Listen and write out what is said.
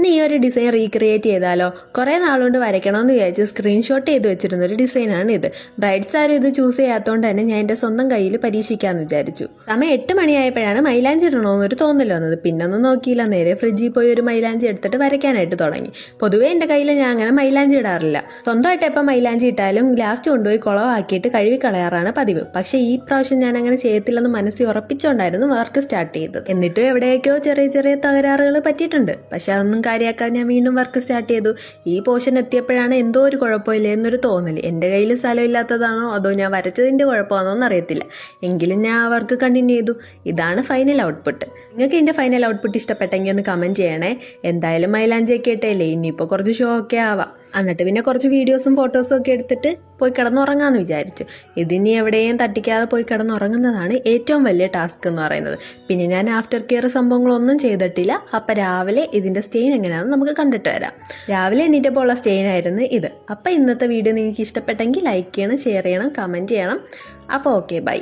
നീ ഒരു design recreate ചെയ്താലോ? കുറേ നാളുകൊണ്ട് വരയ്ക്കണമെന്ന് വിചാരിച്ച് സ്ക്രീൻഷോട്ട് ചെയ്ത് വെച്ചിരുന്ന ഒരു ഡിസൈനാണ് ഇത്. ബ്രൈഡ്സ് ആരും ഇത് ചൂസ് ചെയ്യാത്തതുകൊണ്ട് തന്നെ ഞാൻ എൻ്റെ സ്വന്തം കയ്യിൽ പരീക്ഷിക്കാമെന്ന് വിചാരിച്ചു. സമയം 8 മണിയായപ്പോഴാണ് മൈലാഞ്ചി ഇടണമെന്നൊരു തോന്നൽ വന്നത്. പിന്നൊന്നും നോക്കിയില്ല, നേരെ ഫ്രിഡ്ജിൽ പോയി ഒരു മൈലാഞ്ചി എടുത്തിട്ട് വരയ്ക്കാനായിട്ട് തുടങ്ങി. പൊതുവേ എൻ്റെ കയ്യിൽ ഞാൻ അങ്ങനെ മൈലാഞ്ചി ഇടാറില്ല. സ്വന്തമായിട്ട് എപ്പോൾ മൈലാഞ്ചി ഇട്ടാലും ലാസ്റ്റ് കൊണ്ടുപോയി കുളമാക്കിയിട്ട് കഴുകി കളയാറാണ് പതിവ്. പക്ഷേ ഈ പ്രാവശ്യം ഞാൻ അങ്ങനെ ചെയ്യത്തില്ലെന്ന് മനസ്സിൽ ഉറപ്പിച്ചുകൊണ്ടായിരുന്നു വർക്ക് സ്റ്റാർട്ട് ചെയ്തത്. എന്നിട്ടും എവിടെയൊക്കെയോ ചെറിയ ചെറിയ തകരാറുകൾ പറ്റിയിട്ടുണ്ട്. പക്ഷെ അതൊന്നും കാര്യമാക്കാൻ ഞാൻ വീണ്ടും വർക്ക് സ്റ്റാർട്ട് ചെയ്തു. ഈ പോർഷൻ എത്തിയപ്പോഴാണ് എന്തോ ഒരു കുഴപ്പമില്ല എന്നൊരു തോന്നൽ. എൻ്റെ കയ്യിൽ സ്ഥലമില്ലാത്തതാണോ അതോ ഞാൻ വരച്ചതിൻ്റെ കുഴപ്പമാണോ എന്നറിയത്തില്ല. എങ്കിലും ഞാൻ ആ വർക്ക് കണ്ടിന്യൂ ചെയ്തു. ഇതാണ് ഫൈനൽ ഔട്ട്പുട്ട്. നിങ്ങൾക്ക് ഇതിൻ്റെ ഫൈനൽ ഔട്ട്പുട്ട് ഇഷ്ടപ്പെട്ടെങ്കിൽ ഒന്ന് കമൻറ്റ് ചെയ്യണേ. എന്തായാലും മൈലാഞ്ചിയൊക്കെ ഇട്ടല്ലേ, ഇനിയിപ്പോൾ കുറച്ച് ഷോ ഒക്കെ ആവാം. എന്നിട്ട് പിന്നെ കുറച്ച് വീഡിയോസും ഫോട്ടോസും ഒക്കെ എടുത്തിട്ട് പോയി കിടന്നുറങ്ങാമെന്ന് വിചാരിച്ചു. ഇതിനി എവിടെയും തട്ടിക്കാതെ പോയി കിടന്നുറങ്ങുന്നതാണ് ഏറ്റവും വലിയ ടാസ്ക് എന്ന് പറയുന്നത്. പിന്നെ ഞാൻ ആഫ്റ്റർ കെയർ സംഭവങ്ങളൊന്നും ചെയ്തിട്ടില്ല. അപ്പം രാവിലെ ഇതിൻ്റെ സ്റ്റെയിൻ എങ്ങനെയാണെന്ന് നമുക്ക് കണ്ടിട്ട് വരാം. രാവിലെ എണീറ്റപ്പോൾ ഉള്ള സ്റ്റെയിൻ ആയിരുന്നു ഇത്. അപ്പം ഇന്നത്തെ വീഡിയോ നിങ്ങൾക്ക് ഇഷ്ടപ്പെട്ടെങ്കിൽ ലൈക്ക് ചെയ്യണം, ഷെയർ ചെയ്യണം, കമൻറ്റ് ചെയ്യണം. അപ്പോൾ ഓക്കെ, ബൈ.